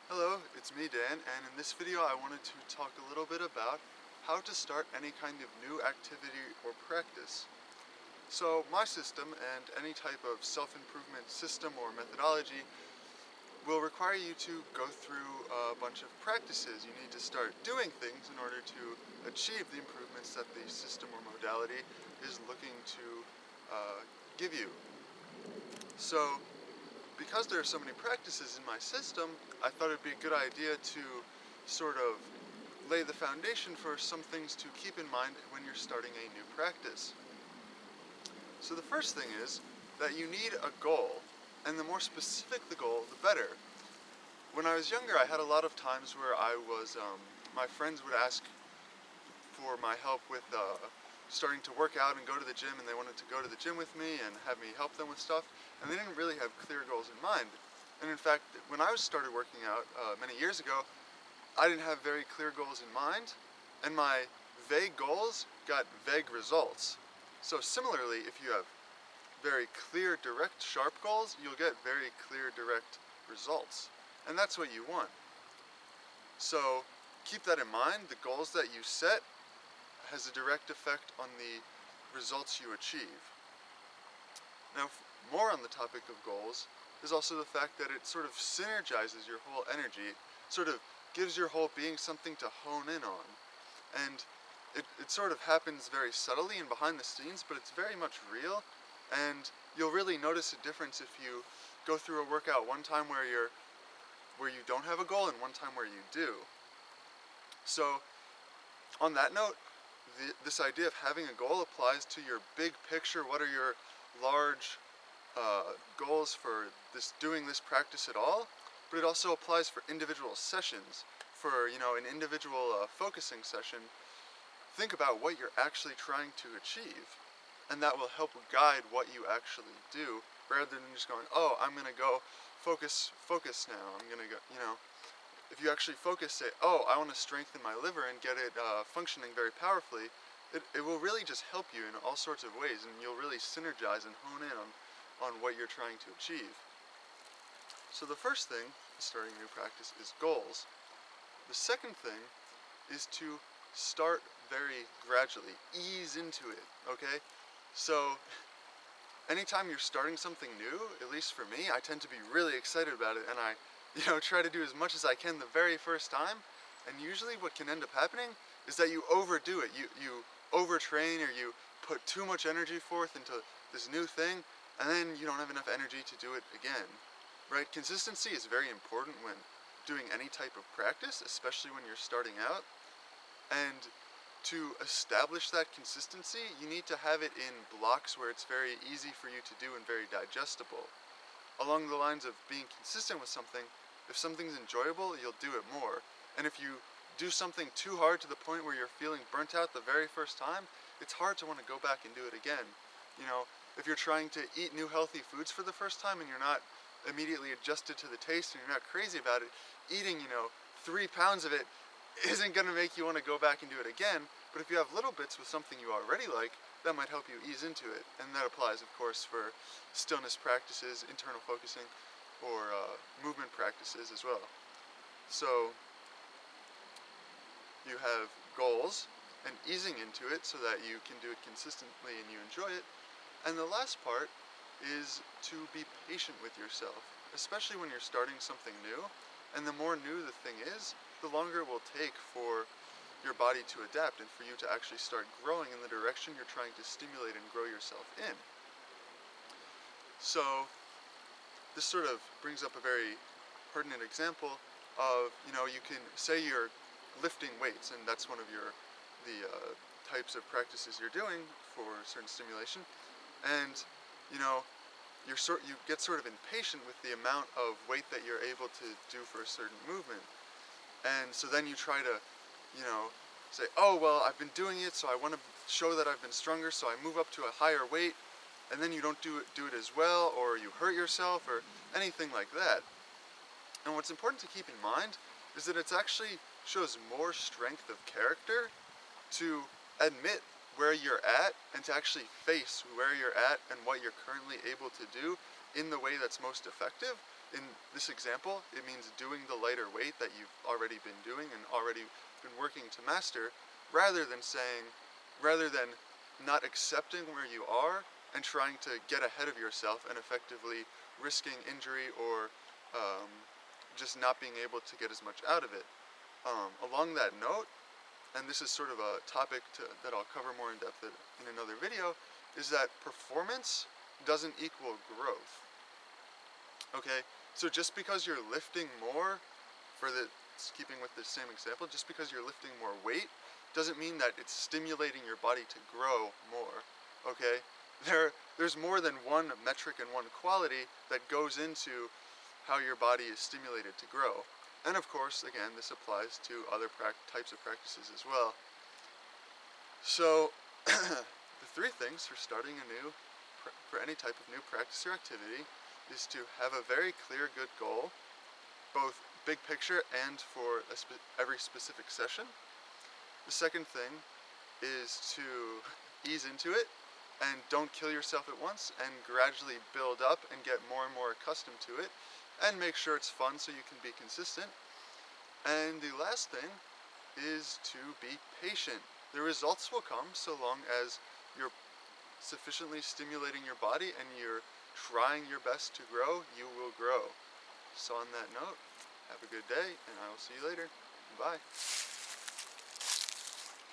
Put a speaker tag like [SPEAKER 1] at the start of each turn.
[SPEAKER 1] Hello, it's me Dan, and in this video I wanted to talk a little bit about how to start any kind of new activity or practice. So my system and any type of self-improvement system or methodology will require you to go through a bunch of practices. You need to start doing things in order to achieve the improvements that the system or modality is looking to give you. So because there are so many practices in my system, I thought it'd be a good idea to sort of lay the foundation for some things to keep in mind when you're starting a new practice. So the first thing is that you need a goal, and the more specific the goal, the better. When I was younger, I had a lot of times where my friends would ask for my help with starting to work out and go to the gym, and they wanted to go to the gym with me and have me help them with stuff, and they didn't really have clear goals in mind. And in fact, when I started working out many years ago, I didn't have very clear goals in mind, and my vague goals got vague results. So similarly, if you have very clear, direct, sharp goals, you'll get very clear, direct results. And that's what you want. So keep that in mind. The goals that you set has a direct effect on the results you achieve. Now, more on the topic of goals is also the fact that it sort of synergizes your whole energy. It sort of gives your whole being something to hone in on. And it sort of happens very subtly and behind the scenes, but it's very much real, and you'll really notice a difference if you go through a workout one time where you don't have a goal and one time where you do. So on that note, this idea of having a goal applies to your big picture. What are your large goals for doing this practice at all? But it also applies for individual sessions. For an individual focusing session, think about what you're actually trying to achieve, and that will help guide what you actually do, rather than just going, oh, I'm gonna go focus now. I'm gonna go, if you actually focus, say, oh, I want to strengthen my liver and get it functioning very powerfully, it will really just help you in all sorts of ways, and you'll really synergize and hone in on what you're trying to achieve. So the first thing, starting a new practice, is goals. The second thing is to start very gradually, ease into it, okay? So anytime you're starting something new, at least for me, I tend to be really excited about it, and I try to do as much as I can the very first time, and usually what can end up happening is that you overdo it. You overtrain, or you put too much energy forth into this new thing, and then you don't have enough energy to do it again, right? Consistency is very important when doing any type of practice, especially when you're starting out, and to establish that consistency, you need to have it in blocks where it's very easy for you to do and very digestible. Along the lines of being consistent with something, if something's enjoyable, you'll do it more. And if you do something too hard to the point where you're feeling burnt out the very first time, it's hard to want to go back and do it again. If you're trying to eat new healthy foods for the first time and you're not immediately adjusted to the taste and you're not crazy about it, eating, 3 pounds of it isn't going to make you want to go back and do it again. But if you have little bits with something you already like, that might help you ease into it. And that applies, of course, for stillness practices, internal focusing, or movement practices as well. So you have goals and easing into it so that you can do it consistently and you enjoy it. And the last part is to be patient with yourself, especially when you're starting something new. And the more new the thing is, the longer it will take for your body to adapt and for you to actually start growing in the direction you're trying to stimulate and grow yourself in. So this sort of brings up a very pertinent example of, you can say you're lifting weights, and that's one of the types of practices you're doing for certain stimulation, and you get sort of impatient with the amount of weight that you're able to do for a certain movement. And so then you try to, say, oh, well, I've been doing it, so I want to show that I've been stronger, so I move up to a higher weight, and then you don't do it as well, or you hurt yourself, or anything like that. And what's important to keep in mind is that it actually shows more strength of character to admit where you're at and to actually face where you're at and what you're currently able to do in the way that's most effective, in this example, it means doing the lighter weight that you've already been doing and already been working to master, rather than not accepting where you are and trying to get ahead of yourself and effectively risking injury or just not being able to get as much out of it. Along that note, and this is sort of a topic that I'll cover more in depth in another video, is that performance doesn't equal growth. Okay, so just because you're lifting more, keeping with the same example, just because you're lifting more weight doesn't mean that it's stimulating your body to grow more. Okay, there's more than one metric and one quality that goes into how your body is stimulated to grow. And of course, again, this applies to other types of practices as well. So, the three things for starting for any type of new practice or activity is to have a very clear, good goal, both big picture and for every specific session. The second thing is to ease into it and don't kill yourself at once, and gradually build up and get more and more accustomed to it, and make sure it's fun so you can be consistent. And the last thing is to be patient. The results will come so long as you're sufficiently stimulating your body and you're trying your best to grow, you will grow. So on that note, have a good day, and I will see you later. Bye.